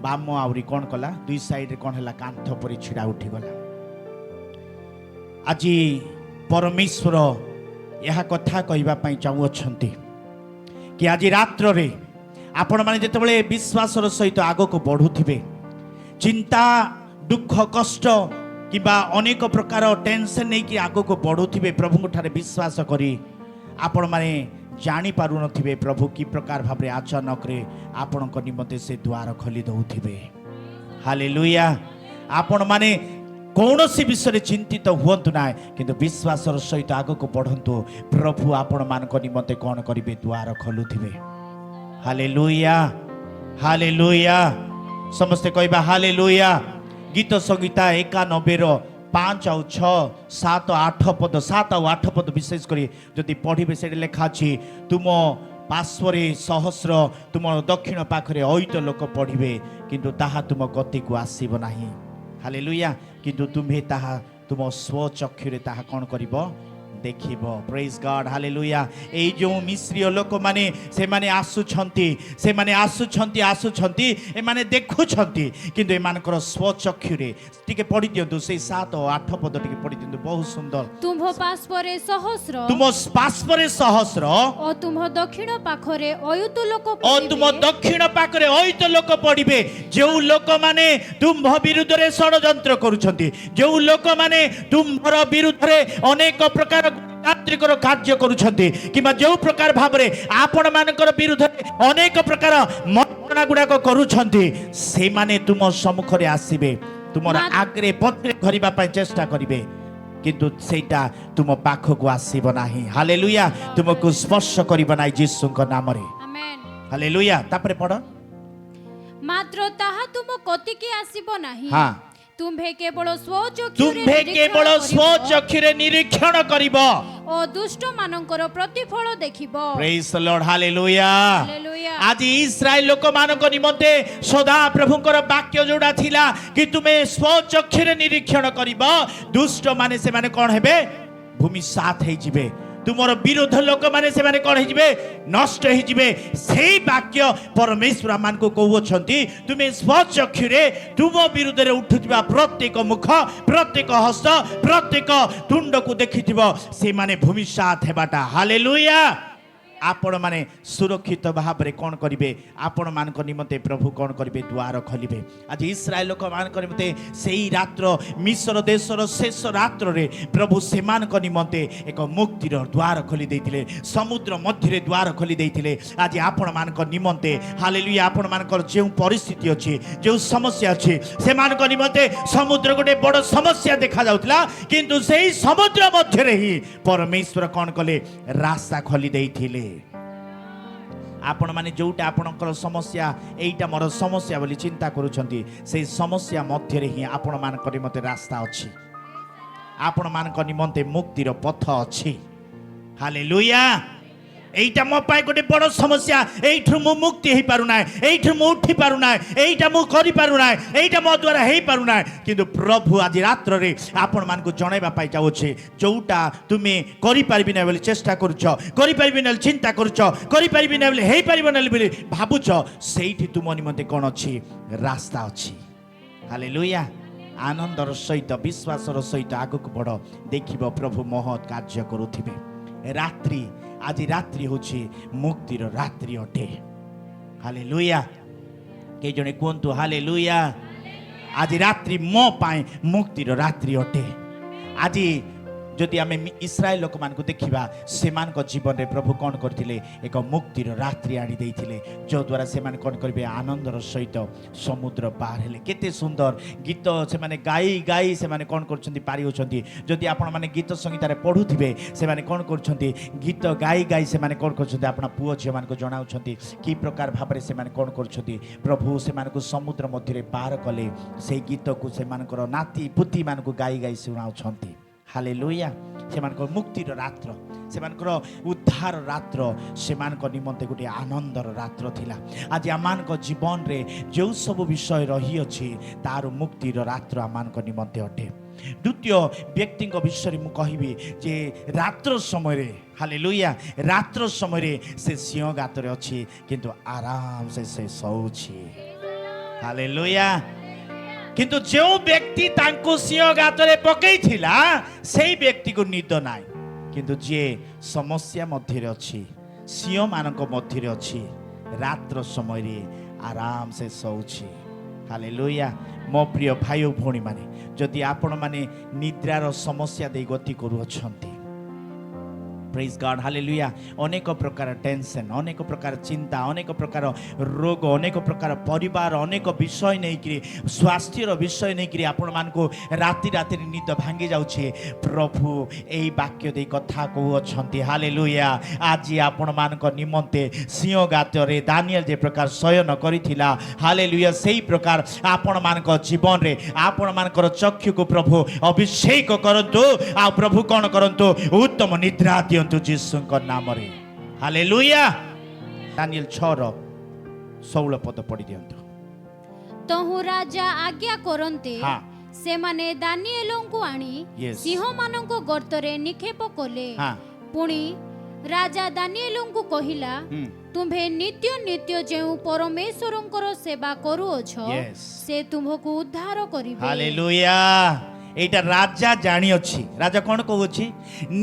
Speaker 1: ବାମ ଆହୁରି କ'ଣ କଲା? 2 ସାଇଡ଼ରେ କ'ଣ ହେଲା? କାନ୍ଥ ପରି ଛିଡ଼ା ଉଠିଗଲା। ଆଜି ପରମେଶ୍ୱର ଏହା କଥା କହିବା ପାଇଁ ଚାହୁଁଅଛନ୍ତି କି ଆଜି ରାତ୍ରରେ ଆପଣମାନେ ଯେତେବେଳେ ବିଶ୍ୱାସର ସହିତ ଆଗକୁ ବଢ଼ୁଥିବେ, ଚିନ୍ତା, ଦୁଃଖ, କଷ୍ଟ କିମ୍ବା ଅନେକ ପ୍ରକାର ଟେନସନ୍ ନେଇକି ଆଗକୁ ବଢ଼ୁଥିବେ, ପ୍ରଭୁଙ୍କ ଠାରେ ବିଶ୍ୱାସ କରି ଆପଣମାନେ ଜାଣିପାରୁନଥିବେ ପ୍ରଭୁ କି ପ୍ରକାର ଭାବରେ ଅଚାନକରେ ଆପଣଙ୍କ ନିମନ୍ତେ ସେ ଦ୍ୱାର ଖୋଲି ଦେଉଥିବେ। ହାଲେଲୁୟା। ଆପଣମାନେ କୌଣସି ବିଷୟରେ ଚିନ୍ତିତ ହୁଅନ୍ତୁ ନାହିଁ, କିନ୍ତୁ ବିଶ୍ୱାସର ସହିତ ଆଗକୁ ବଢ଼ନ୍ତୁ। ପ୍ରଭୁ ଆପଣମାନଙ୍କ ନିମନ୍ତେ କ'ଣ କରିବେ? ଦ୍ୱାର ଖୋଲୁଥିବେ। Hallelujah, hallelujah. ସମସ୍ତେ କହିବା ହାଲେଲୁୟା। ଗୀତ ସଂହିତା 91ର 5 ଆଉ 6, 7, 8 ପଦ, 7 ଆଉ 8 ପଦ ବିଶେଷ କରି ଯଦି ପଢ଼ିବେ, ସେଠି ଲେଖା ଅଛି ତୁମ ପାର୍ଶ୍ୱରେ 100, ତୁମ ଦକ୍ଷିଣ ପାଖରେ 100 ଲୋକ ପଢ଼ିବେ, କିନ୍ତୁ ତାହା ତୁମ ଗତିକୁ ଆସିବ ନାହିଁ। ହାଲେଲୁୟା। କିନ୍ତୁ ତୁମ୍ଭେ ତାହା तुम स्व चक्षुरे ताहा कौन करिबो देखिब प्रेज गॉड हालेलुया ए जो मिस्री लोक माने से माने आसुछंती से माने आसुछंती आसुछंती ए माने देखुछंती किंतु ए मानकर स्व चक्षुरे टिके पढि दियंतु से 7 और 8 पद टिके पढि दियंतु बहुत सुंदर
Speaker 2: तुम पार्श्वरे सहस्र
Speaker 1: तुम पार्श्वरे सहस्र
Speaker 2: और तुम दक्षिण पाखरे अयुत लोक
Speaker 1: और तुम दक्षिण पाखरे अयुत लोक पड़िबे जो लोक माने तुम विरुद्ध रे षडयंत्र करूछंती जो लोक माने तुमर विरुद्ध रे अनेक प्रकार तांत्रिकर कार्य करूछंती किबा जो प्रकार भाबरे आपण मानकर विरुद्ध अनेक प्रकार मर्दना गुडाक करूछंती से माने तुम सम्मुख रे आसीबे तुमर आगरे पत्रे घरिबा पय चेष्टा करिवे किंतु सेटा तुम पाखको आसीबो नाही हालेलुया तुमको स्पर्श करिबो नाही यीशुଙ୍କ नामरे
Speaker 2: आमेन
Speaker 1: हालेलुया तापरे पढ
Speaker 2: मात्र ताहा तुम कतिके आसीबो नाही
Speaker 1: हां
Speaker 2: तुम्भे केवल
Speaker 1: स्व चक्षुरे निरीक्षण करिबो
Speaker 2: ओ दुष्ट मानकर प्रतिफल देखिबो
Speaker 1: praise the Lord hallelujah
Speaker 2: hallelujah
Speaker 1: आज इस्राएल लोक मानक निमंते सदा प्रभुଙ୍କର वाक्य जोड़ा थिला कि तुमे स्व चक्षुरे निरीक्षण करिबो दुष्ट माने से माने कोन हेबे भूमि साथ हे जिवे तुमर विरोध लोक माने से माने कोन हे जिवे नष्ट हे जिवे सेही वाक्य परमेश्वर मान को कहउछंती तुमे स्व चक्षुरे तुम विरुद्ध रे उठुथिबा प्रत्येक मुख प्रत्येक हस्त प्रत्येक तुंड को देखिथिबो से माने भूमि साथ हेबाटा हालेलुया आपण माने सुरक्षित भाव रे कोन करिवे आपण मान को निमते प्रभु कोन करिवे द्वार खोलिबे आज इस्राएल लोक मान को निमते सेही रात्र मिस्र देशर शेष रात्र रे प्रभु सेमान को निमते एक मुक्तिर द्वार खोली देथिले समुद्र मध्य रे द्वार खोली देथिले आज आपण मान को निमते हालेलुया आपण मान को जे परिस्थिति अछि जे समस्या अछि से मान को निमते समुद्र गोटे बड़ समस्या देखा जाउतला किंतु सेही समुद्र मध्य रे ही परमेश्वर कोन कले रास्ता खोली देथिले आपण माने जोटा आपणकर समस्या एटा मोर समस्या बोली चिंता करूछंती से समस्या मध्य रे ही आपण मान करी मते रास्ता अछि आपण मान को निमंते मुक्तिर पथ अछि हालेलुया एटा मो पाए गोटे बड़ समस्या एठु मु मुक्ति हे पारुना एठु मु उठी पारुना एटा मु करि पारुना एटा मो द्वारा हे पारुना किंतु प्रभु आज रात्र रे आपण मान को जणैबा पाई जाउछे जोटा तुमे करि पारबि नै बोली चेष्टा करूछ करि पारबि नै चिंता करूछ करि पारबि नै बोली हे पारिबो नै बोली भाबुछ सेठी तुम निमंते कोन अछि रास्ता अछि हालेलुया आनंदर सहित विश्वासर सहित आगक बढ़ देखिबो प्रभु महत् कार्य करूथिबे रात्रि आज रात्रि होछि मुक्तिर रात्रि अटे हालेलुया के जने कोंतु हालेलुया आज रात्रि मो पाए मुक्तिर रात्रि अटे आज जदि आम इस्राएल लोक मान को देखा से जीवन में प्रभु कौन करते एक मुक्तिर रात्रि आनी देथिले जो द्वारा से कौन करेंगे आनंदर सहित समुद्र पार हेले केते सुंदर गीत से माने गाई गाई से माने कौन कर पारि होचंती जदि आपण माने गीत संगीत पढ़ुथिबे से माने कौन करछंती गीत गाई गाई से माने कौन करछंती आपण पुओ झियो मान को जणाउछंती की प्रकार भाबरे से माने कौन करछंती प्रभु से माने को समुद्र मध्य रे पार कले से गीत को से मानकर नाती पुती मान को गाई गाई सुनाउछंती हालेलुया से मानकर मुक्तिर रात्र से मानकर उद्धार रात्र से मानकर निमंते गोटे आनंदर रात्र थिला आज आमान को जीवन रे जो सब विषय रही अछि तार मुक्तिर रात्र आमान को निमंते अटे द्वितीय व्यक्ति को विषय मु कहबी जे रात्र समय रे हालेलुया रात्र समय रे से सिंह गात रे अछि किंतु आराम से सोउछि हालेलुया किंतु जो व्यक्ति तांको सिंह गातरे पकई थिला सेही व्यक्ति को निद नाय किंतु जे समस्या मध्य रे अछि सिंह मानक मध्य रे अछि रात्र समय रे आराम से सोउछि हालेलुया मो प्रिय भाई और भौणी माने जदि आपण माने निद्रार समस्या दे गति करू अछंती प्रेज गॉड हालेलुया अनेक प्रकार टेंशन अनेक प्रकार चिंता अनेक प्रकार रोग अनेक प्रकार परिवार अनेक विषय नहीं कि स्वास्थ्यर विषय नहीं कि आपण मान को राति राति निद भांगी जाउछे प्रभु एई वाक्य दे कथा कहू अछंती हालेलुया आज आपण मान को निमंते सिंह गातरे दानिएल जे प्रकार शयन करिथिला हालेलुया सेही प्रकार आपण मान को जीवन रे आपण मान को चक्षु को प्रभु अभिषेक करंतु आ प्रभु कोन करंतु उत्तम निद्रा दियंतु यीशुଙ୍କ नामरे हालेलुया दानिएल 6:16 पद पढ़ी दियंतु
Speaker 2: तहु राजा आज्ञा करंते सेमाने दानिएलंकु आनी
Speaker 1: Yes.
Speaker 2: सिंह मानंको गर्तरे निक्षेप कले
Speaker 1: हाँ
Speaker 2: पुणी राजा दानिएलंकु कहिला तुम्भे नित्य नित्य जेउ परमेश्वरंकर सेवा करूअछ
Speaker 1: Yes.
Speaker 2: से तुमको उद्धार करिवे
Speaker 1: हालेलुया एटा राजा जानी अछि राजा कोन कहउछि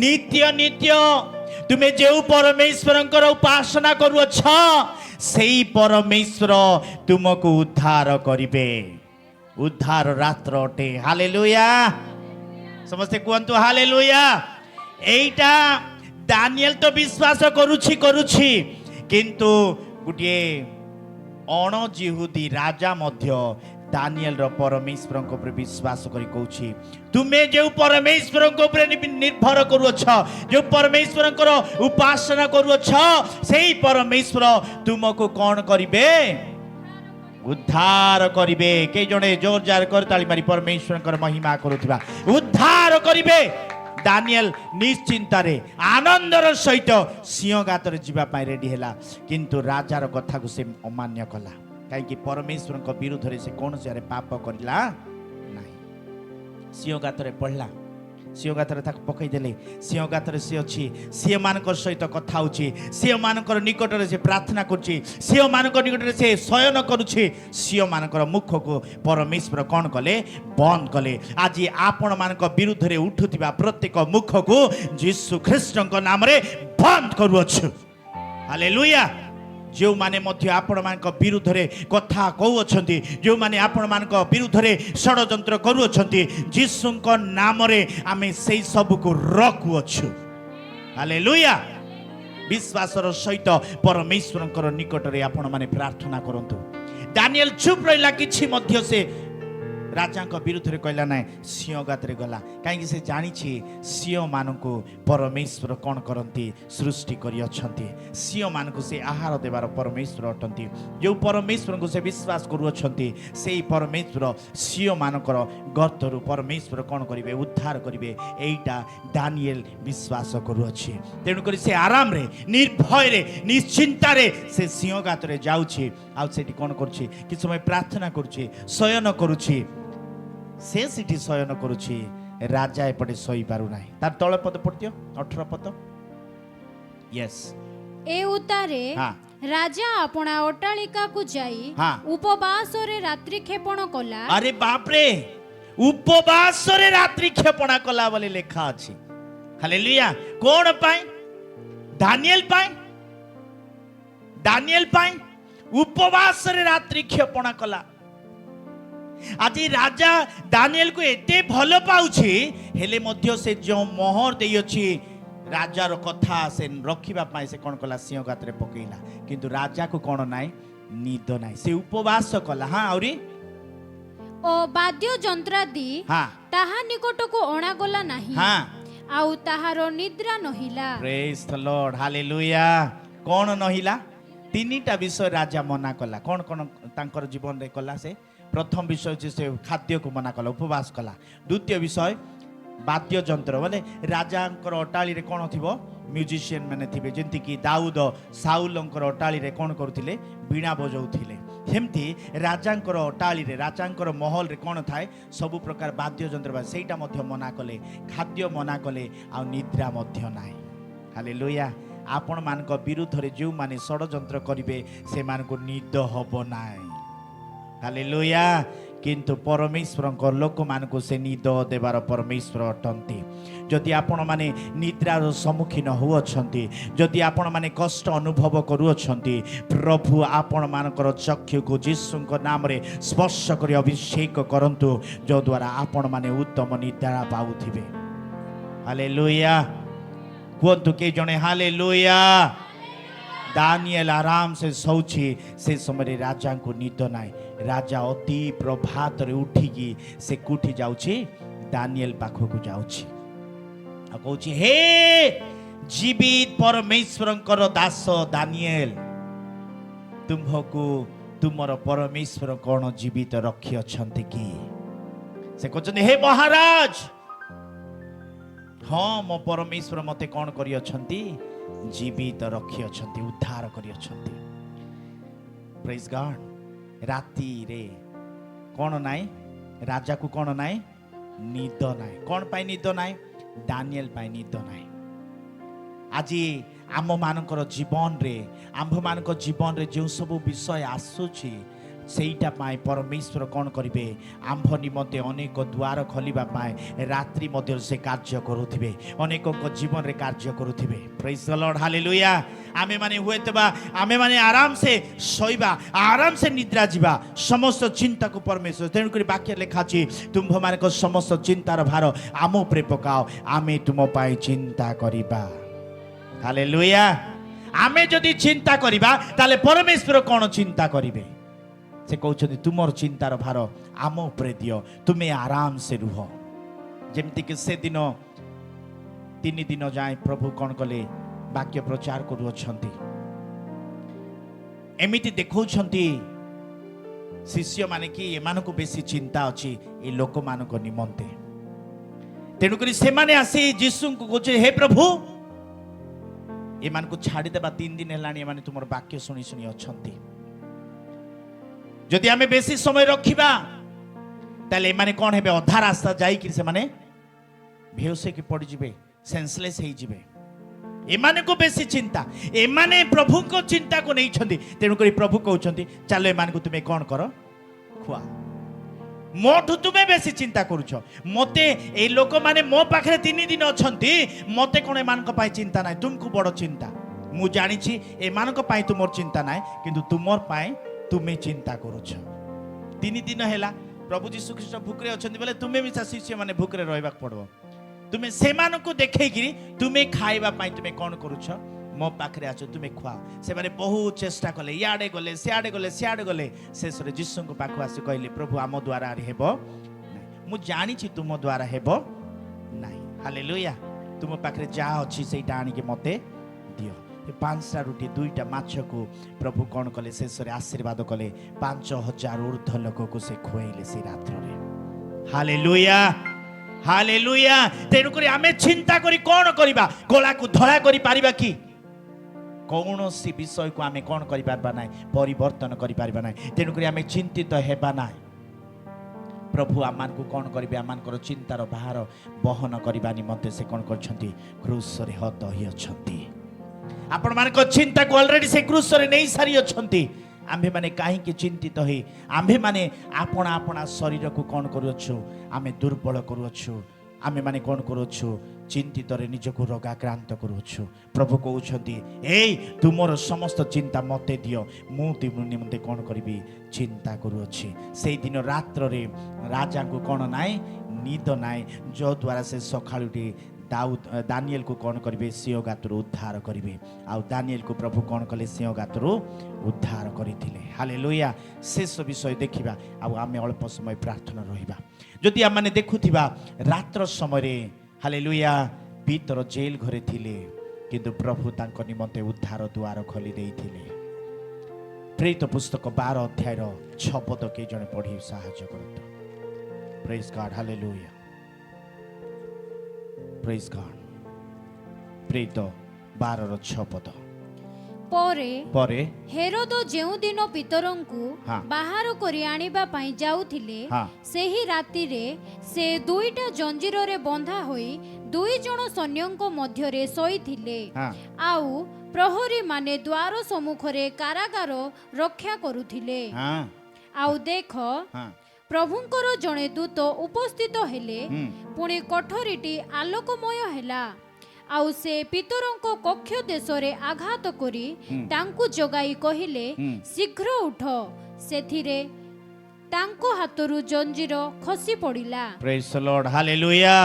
Speaker 1: नित्य नित्य तुमे जेउ परमेश्वरंकर उपासना करूअछ सेई परमेश्वर तुमको उद्धार करिवे उद्धार रात्र अटे हालेलुया समस्ते कहंतु हालेलुया एटा दानिएल तो विश्वास करुछि किंतु गुटिए अण जिहुदी राजा मध्य दानिएल रो परमेश्वर को ऊपर विश्वास करी कहूछि तुमे जे परमेश्वर को ऊपर निर्भर करूछ जो परमेश्वर को उपासना करूछ सेही परमेश्वर तुमको कौन करिवे उद्धार करिवे के जणे जोर जार कर ताली मारी परमेश्वर को महिमा करूथिबा उद्धार करिवे दानिएल निश्चिंतारे आनंदर सहित सिंहगातर जीवा पाई रेडी हैला किंतु राजार कथा को से अमान्य कला कहीं परमेश्वर को विरुद्ध से कौन से पाप करला नहीं सिंहगातर पढ़ला सिंहगातर पकई देले सिंहगातर सी अच्छी सी मान सहित कथा होची सी मान निकट से प्रार्थना करुच्ची सी मान निकट से शयन करुच्ची सी मान मुख को परमेश्वर कौन कले बंद कले आज आपण मान विरुद्ध रे उठुथिबा प्रत्येक मुख को यीशु ख्रीष्ट नाम रे बंद करूछु हालेलुया जो माने मध्य आपण मान विरुद्ध रे कथा कहू अछंती जो माने आपण मान विरुद्ध रे षडयंत्र करू अछंती यीशु नाम रे आमे सेई सब को रखु अछु हालेलुया विश्वासर सहित परमेश्वरंकर निकट रे आपण माने प्रार्थना करंतु दानिएल चुप रहिला किछि मध्य से राजा विरुद्ध रे कहला ना सिंहगात रे गला कहीं से जानी सिंह मान को परमेश्वर कौन करती सृष्टि करी अछंती सिंह मान को से आहार देवार परमेश्वर अटंती जो परमेश्वर को से विश्वास करू अछंती सेही परमेश्वर सिंह मानकर गर्तरु परमेश्वर कौन करिवे उद्धार करिवे एइटा दानिएल विश्वास करू अछि तेनु करी से आराम रे निर्भय रे निश्चिंता रे से सिंहगात रे जाउछि आ सेठी कौन करूछि कि समय प्रार्थना करूछि शयन करूछि से सिटी शयन करुछि राजा एपटे सही पारु नाही तार तळे पद पढ्तियो 18 पद यस
Speaker 2: ए उतारे राजा अपना अट्टालिका को जाई उपवास रे रात्रि क्षेपण कला
Speaker 1: अरे बाप रे उपवास रे रात्रि क्षेपण कला बोले लेखा अछि हालेलुया कोन पाई दानिएल पाई उपवास रे रात्रि क्षेपण कला आज राजा दानिएल को एते भल पाउछि हेले मध्य से जो मोहर देई अछि राजार कथा से रखिबा पाई से कोन कला सिंहगात रे पकेइला किंतु राजा को कोन नाइ निद नाइ से उपवास कला हां औरी
Speaker 2: ओ वाद्य जंत्रादि ताहा निकट को अणा गला नाही
Speaker 1: हां
Speaker 2: आउ ताहारो निद्रा नहिला
Speaker 1: प्रेज द लॉर्ड हालेलुया कोन नहिला तीनिटा विषय राजा मना कला कोन कोन तांकर जीवन रे कला से प्रथम विषय से खाद्य को मना कला उपवास कला द्वितीय विषय वाद्य जंत्र बोले राजा अटाड़ी रे कौन थी म्यूजिशियन मैंने थे जमती कि दाऊद साउल अटाड़ी रे कौन करुले वीणा बजाऊले सेमती राजा अटाड़ी रे राजा महल रे कौन थाए सब प्रकार वाद्य जंत्र सेटा मना कले खाद्य मना कले आ निद्रा ना हालेलुया आपण मान विरुद्ध रे जो माने षडयंत्र करिवे से मान को निद हब नाई हालेलुया किंतु परमेश्वर लोक मान को से निद देवार परमेश्वर अटंती जदि आपण माने निद्रार सम्मुखीन होउछंती जदि आपण माने कष्ट अनुभव करूछंती प्रभु आपण मानकर चक्षु को यीशु नाम रे स्पर्श करी अभिषेक करंतु जो द्वारा आपण माने उत्तम निद्रा पाउथिबे हालेलुया कहतु के जने हालेलुया दानिएल आराम से शौची से समय राजा को निद नाई राजा अति प्रभात रे उठिकी से कुठी जाउछि दानिएल पाखो को जाउछि आ कहउछि हे जीवित परमेश्वरंकर दास दानिएल तुमको तुमर परमेश्वर कोन जीवित रखि अछंती कि से कहउछन हे महाराज हाँ मो परमेश्वर मते कौन करी अछंती जीवित रखी अछंती उद्धार करी अछंती प्रेज गॉड राती रे कौन नाई राजा को कौन नाई निद नाई कौन पाई निद नाई दानिएल पाई निद नाई आज आम मानकर जीवन रे आंभ मानक जीवन रे जो सब विषय आसुची सेटा पाए परमेश्वर कौन करिवे आंभ निमंते अनेक द्वार खोलिबा पाए रात्रि मध्य से कार्य करुथिबे अनेक जीवन रे कार्य करुथिबे प्रेज द लॉर्ड हालेलुया आमे माने हुएतबा आमे माने आराम से सोइबा आराम से निद्रा जीवा समस्त चिंता को परमेश्वर तेणु करी वाक्य लिखा अछि तुम मानक समस्त चिंतार भार आम उपरे पकाओ आमे तुम पाए चिंता करिबा हालेलुया आमे जदि चिंता करिबा ताले परमेश्वर कौन चिंता करिवे से कहते तुमर चिंतार भार आम उपरे दियो तुम्हें आराम से रुह जमती कि से दिन 3 दिन जाए प्रभु कौन कले वाक्य प्रचार करुछंती एमिति देखौछंती शिष्य माने कि एमानको बेसी चिंता अछि ए लोक मानको निमंते तेणु करी से माने आसी यीशु को कहछे हे प्रभु एमानको छाडी देबा 3 दिन हेलानी एमाने तुमर वाक्य सुनी सुनी अछंती जदि आमे बेसी समय रखिबा ताले माने कौन हेबे अधा रास्ता जाई कि से माने बेहोश के पड़ जिबे सेंसलेस हे जिबे एमाने को बेसी चिंता एमाने प्रभु को चिंता को नहीं छंती तेणु करी प्रभु कहउछंती चलो एमाने को तुमे कौन करो खुआ मोठु तुमे बेसी चिंता करूछ मते ए लोक माने मो पाखरे 3 दिन अछंती मते कोन एमान को पाई चिंता नाही तुमको बड़ चिंता मु जानि छी एमान को पाई तुमर चिंता नाही किंतु तुमर पाई तुम्हें चिंता करुछ 3 दिन हैला प्रभु जीशु ख्रीष्ट भूखरे अछंती बोले तुम्हें भी शिष्य माने भूखरे रहबाक पड़बो तुम्हें सेमान को देखे गिरी तुम्हें खाइबा पाई तुम्हें कौन करुछ मो पाखरे आछो तुम्हें खुआ से माने बहुत चेष्टा कले याडे गले सियाडे गले शेष रे जीशु को पाखु आसी कहले प्रभु आम द्वारा हेबो नाही मु जानि छी तुम द्वारा हेबो नाही हालेलुया तुम पाखरे जा अछि सेटा आनी के मते दियो 5टा रोटी 2टा माछ को प्रभु कौन कले शेष रे आशीर्वाद कले 5000 ऊर्ध्व लोक को से खुएले से रात्र रे हालेलुया हालेलुया तेणु करी आमे चिंता करी कौन करिबा कोला को धला करी पारिबा की कौन सी विषय को आमे कौन करि पारबा नाही परिवर्तन करि पारबा नाही तेणु करी आमे चिंतित हेबा नाही प्रभु आमान को कौन करिबे आमान को चिंतार भार बहन करबा निमंते से कौन करछंती क्रूस रे हत ही अछंती आपण मान को चिंता को ऑलरेडी से क्रूस रे नहीं सारी अछंती आम्भे माने काहे के चिंतित होई आम्भे माने आपना आपना शरीर को कौन करूछु आमे दुर्बल करूछु आमे माने कौन करूछु चिंतित रे निज को रोगाक्रांत करूछु प्रभु कहउछंती ए तुमर समस्त चिंता मते दियो मु तुम निमंते कौन करिबी चिंता करूछि सेई दिन रात्र रे राजा को कौन नाय निद नाय जो द्वारा से सखाळुटी दानिएल को कौन करिवे सिंह गातरू उद्धार करिवे आ दानिएल को प्रभु कौन कले सिंह गातरू उद्धार करिथिले हालेलुया शेष विषय देखिबा आ आमे अल्प समय प्रार्थना रहिबा जदि आ माने देखुथिबा रात्र समय रे हालेलुया भीतर जेल घरे थिले किंतु प्रभु तांको निमंते उद्धार द्वार खोली देइथिले प्रेरित पुस्तक 12 अध्याय 6 पद के जने पढी सहायता करत praise God hallelujah praise God प्रेरित 12 6 पद
Speaker 2: परे हेरोद जेउ दिन पितरंकु बाहर करी आनिबा पई जाउथिले सेही राति रे से 2टा जंजीर रे बंधा होई 2 जण सैन्यंको मध्य रे सोईथिले आउ प्रहरी माने द्वार सम्मुख रे कारागार रक्षा करुथिले आउ देख प्रभुंकर जणे दूत उपस्थित हेले पुणी कोठरीटी आलोकमय हेला आउ से पितरंको कक्ष देश रे आघात करी तांकु जगाई कहिले शीघ्र उठ सेथिरे तांको हातरू जंजीर खसी पड़िला
Speaker 1: प्रेज द लॉर्ड हालेलुया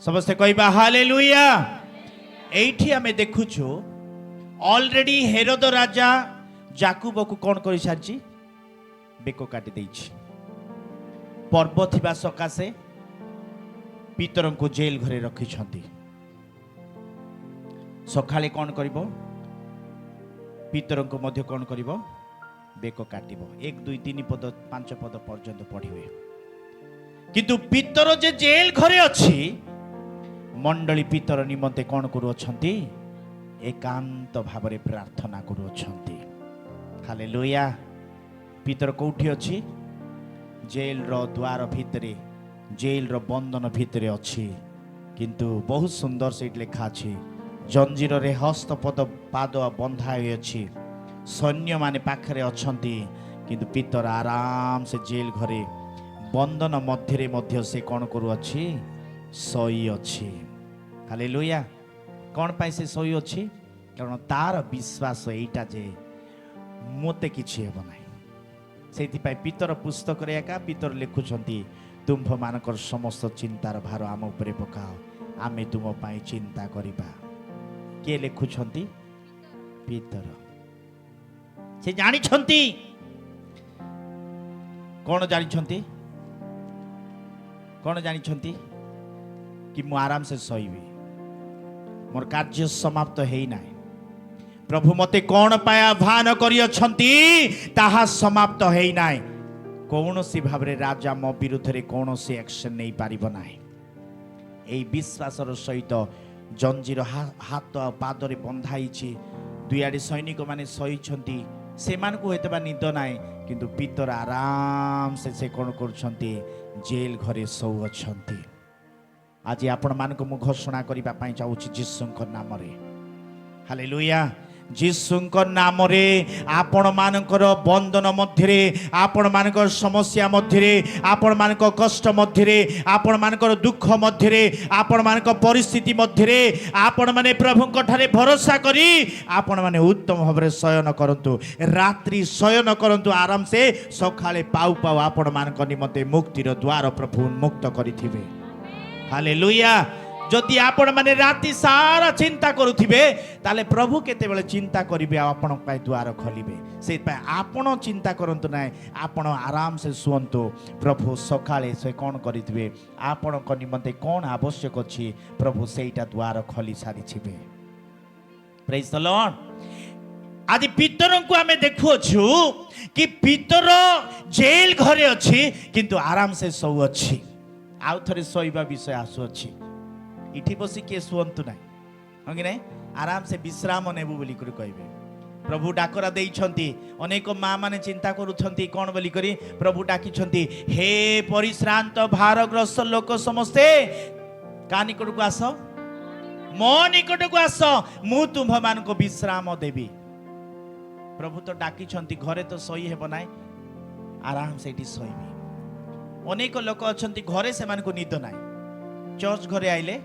Speaker 1: समस्त कहबा हालेलुया एठी हमें देखुछु ऑलरेडी हेरोद राजा याकूब को कोन करि सारची बेको काटी देछि पर्व थिबा सकासे पितरंको जेल घरे रखि छथि सखाले कौन करिबो पितरंको मध्य कौन करिबो बेको काटिबो 1 2 3 पद 5 पद पर्यंत पढ़िबे किंतु पितर जे जेल घरे अछि मंडली पितर निमंते कौन करू अछंती एकांत भावरे प्रार्थना करू अछंती हालेलुया पितर कोठी अछि जेल रो द्वार भितरे जेल रो बंधन भितरे अच्छी किंतु बहुत सुंदर से लिखा अछि जंजीर रे हस्त पाद बंधा अछि सैन्य माने पाखरे अछंती किंतु पितर आराम से जेल घरे बंधन मध्य मध्य से कौन करू अछि सई अछि हालेलुया कौन पाई से सई अछि कारण तार विश्वास एटा जे मते किछि हेबो नाही सेथिपाई पितर पुस्तक रे एका पितर लिखुछंती तुम्भ मानकर समस्त चिंतार भार आम उपरे पकाओ आमे तुम पाई चिंता करिबा के लिखुछंती पितर से जानी छंती कौन जानी छंती कौन जानी छंती कि मु आराम से सहीबी मोर कार्य समाप्त हेई नाही प्रभु मते कौन पाया आह्वान करियछंती ताहा समाप्त हेई नाही कौन सी भावरे राजा मो विरुद्ध रे कौन सी एक्शन नहीं पारिबो नाही एई विश्वासर सहित जंजीर हाथ पाद रे बंधाइछि दुआडे सैनिक माने सहीछंती सेमानकु हेतबा निद नाही किंतु पितर आराम से कौन करछंती जेल घरे सौ अछंती आज आपण मानको मु घोषणा करिबा पई चाहूछि जीसुଙ୍କ नामरे हालेलुया जीसुଙ୍କ नामरे आपण मानकर बंधन मध्यरे आपण मानकर समस्या मध्यरे आपण मानक कष्ट मध्यरे आपण मानकर दुख मध्यरे आपण मानक परिस्थिति मध्यरे आपण माने प्रभुଙ୍କ ठारे भरोसा करी आपण माने उत्तम भाबरे शयन करंतु रात्रि शयन करंतु आराम से सखाळे पाउ पाउ आपण मानक निमते मुक्तिर द्वार प्रभु उन्मुक्त करिथिबे हालेलुया जदि आपण माने राति सारा चिंता करुथिबे ताले प्रभु केते बेले चिंता करिवे आपण पाई द्वार खोलिबे से पाई आपण चिंता करंतु नाय आपण आराम से सुअंतु प्रभु सकाळे से कोन करिथिबे आपण को निमंते कोन आवश्यक अछि प्रभु सेइटा द्वार खोली सारी छिबे प्रेज द लॉर्ड आदि पितर को हमें देखु छु कि पितर जेल घरे अछि किंतु आराम से सौ अछि आउ थरे सोइबा विषय आसु अछि इठी बसी के सुअंतु ना हाँ कि नहीं आराम से विश्राम नेबु बोली करी कहबे प्रभु डाकरा देइछंती अनेक माँ माने चिंता करूछंती कोन बोली करी प्रभु डाकी छंती हे परिश्रांत भारग्रस्त लोक समस्ते का निकट को आस मो निकट को आस मु तुम्भ मान को विश्राम देबी प्रभु तो डाकी छंती घरे तो सही हेबो नाय आराम से इठी सहीबी अनेक लोक अछंती घरे से मान को निद नाय चर्च घरे आइले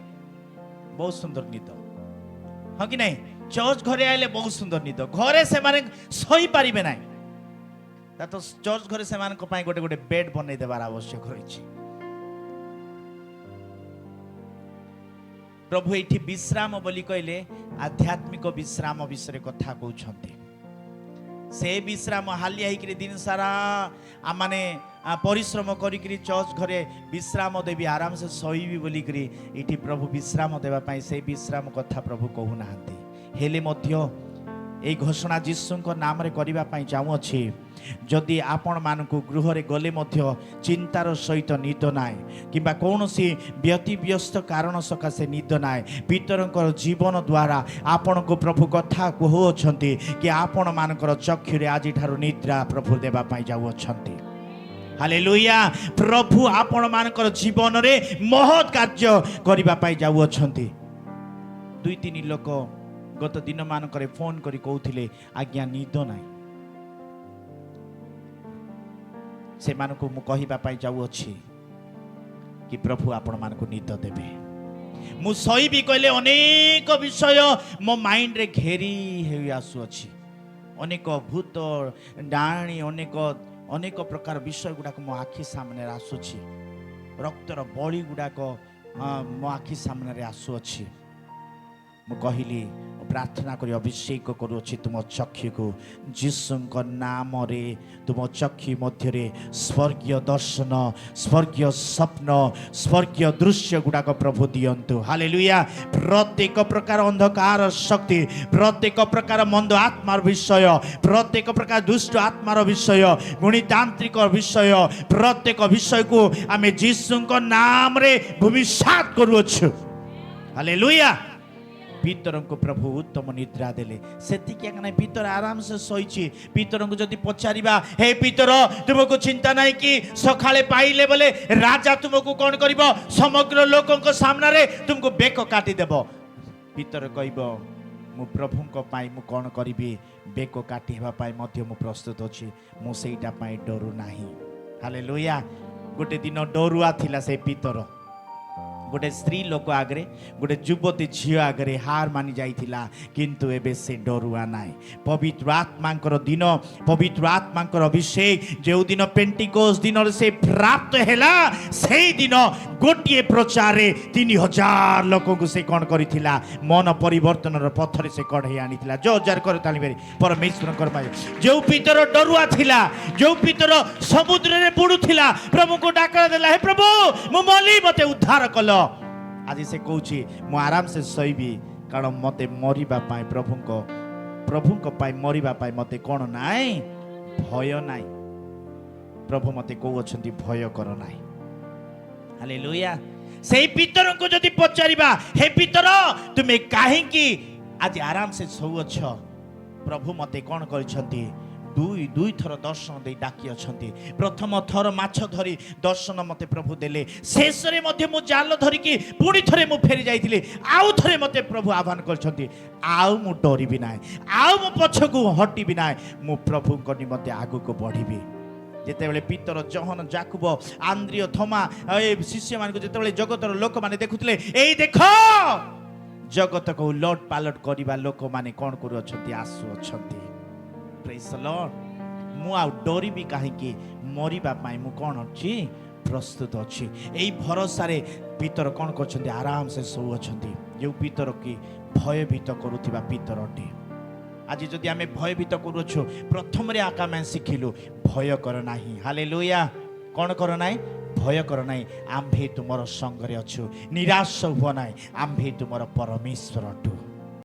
Speaker 1: बहुत सुंदर निद हाँ कि नहीं चर्च घरे आइले बहुत सुंदर निद घरे से माने सही पारिबे नाय ता तो चर्च घरे से मान को पाई गोटे गोटे बेड बनै देबार आवश्यक होइछि प्रभु एठी विश्राम बोली कहले आध्यात्मिक विश्राम विषय कथा कहउछंती से विश्राम हालिया हिकरी दिन सारा माने परिश्रम करी चर्च घरे विश्राम देवी आराम से सहीबी बोली करी इठी प्रभु विश्राम देवा पाई से विश्राम कथा प्रभु कहू नाहंती हेले मध्य ए घोषणा जीसुଙ୍କ नाम रे करिबा पाई चाहू अछि जदि आपण मानकु गृह रे गले मध्य चिंतार सहित निद नाय किबा कोनोसी व्यतिव्यस्त कारण सकासे निद नाय पितरंकर जीवन द्वारा आपण को प्रभु कथा कहू अछंती कि आपण मानकर चक्षु रे आजि ठारू निद्रा प्रभु देबा पाई जाऊ अछंती हालेलुया प्रभु आपण मानकर जीवन रे महत् कार्य करिबा पाई जाऊ अछंती दुई तीन लोक गत दिन मानकर फोन करी कहउथिले आज्ञा निद नाय से मानको मु कहिबा पाई जाऊ अछि कि प्रभु आपण मानको निद देबे मु सही भी कहले अनेक विषय मो माइंड रे घेरी हेइ आसु अछि अनेक भूत डाणी अनेक अनेक प्रकार विषय गुडाक मो आखि सामने आसुछि रक्तर बळी गुडाक मो आखि सामने आसु अछि मु कहिली प्रार्थना करी अभिषेक करूछि तुम चक्षु को जीसुଙ୍କ नाम रे तुम चक्षु मध्य रे स्वर्गीय दर्शन स्वर्गीय स्वप्न स्वर्गीय दृश्य गुडाक प्रभु दियंतु हालेलुया प्रत्येक प्रकार अंधकार शक्ति प्रत्येक प्रकार मंद आत्मार विषय प्रत्येक प्रकार दुष्ट आत्मार विषय गुणितांत्रिक विषय प्रत्येक विषय को आमे जीसुଙ୍କ नाम रे भूमिसात करूछु हालेलुया पितर को प्रभु उत्तम निद्रा देले सेतिके ना पितर आराम से शोइछि पितर को जदि पचारिबा हे पितर तुमको चिंता नहीं कि सखाळे पाइले बोले राजा तुमको कौन करिबो समग्र लोकों को सामना रे तुमको बेक काटी देबो पितर कहबो मु प्रभुଙ୍କ ପାଇଁ ମୁଁ କ'ଣ କରିବି ବେକ କାଟି ହେବା ପାଇଁ ମଧ୍ୟ ମୁଁ ପ୍ରସ୍ତୁତ ଅଛି ମୁଁ ସେଇଟା ପାଇଁ ଡରୁ ନାହିଁ ହାଲେଲୁୟା ଗୋଟେ ଦିନ ଡରୁଆ ଥିଲା ସେ ପିତର गोटे स्त्री लोक आगे गोटे युवती झील आगे हार मानि जाइथिला किंतु एबे से डरुआ नाई पवित्र आत्मांकर दिन पवित्र आत्मांकर अभिषेक जो दिन पेंटिकोस दिन से प्राप्त हैला से दिन गोटे प्रचार 3000 लोक को से कौन करिथिला मन परिवर्तन पथर से कढ़े आनीथिला जो जार कर तालिबेरी परमेश्वर कर जो पितर डरुआ थिला जो पितर समुद्र रे बुडुथिला प्रभु को डाकरा देला हे प्रभु मु मली मते उद्धार कल आज से कहूँ मु आराम से सहीबी कारण मत मरवा प्रभु मरवा मत कौन नाई भय नाई प्रभु मत कौन भय कर नाई हालेलुया से पितर को जदि पचारिबा हे पितर तुम्हें कहीं आज आराम से सौ अछ प्रभु मत कौन कर दुई थर दर्शन दे डाकी अछंती प्रथम थर माछ धरी दर्शन मते प्रभु देले शेष रे मध्य मु जाल धरी की पुणी थरे मु फेरी जाइतिले आउ थरे मते प्रभु आह्वान करछंती आउ मु डरिबि नाय आउ मु पछकु हटिबि नाय मु प्रभु को निमते आगु को बढ़िबि जेते बेले पितर जहन जाकुब आंद्रिय थोमा ए शिष्य मान को जेते बेले जगतर लोक माने देखुतले एई देखो जगत को लट पालट करिबा लोक माने कोन करू अछंती आसु अछंती प्रेज द लॉर्ड मु आ डरिबी काहेकि मरिबा पाई मु कोन अछि प्रस्तुत अछि एई भरोसा रे पितर कोन करछंती आराम से सो अछंती जो पितर की भयभीत करूथिबा पितर अटे आज जदि आमे भयभीत करूछु प्रथम रे आका मैं सिखिलु भय कर नाही हालेलुया कोन कर नाही भय कर नाही आम्भे तुमर संग रे अछु निराश हो नाही आम्भे तुमर परमेश्वर अटु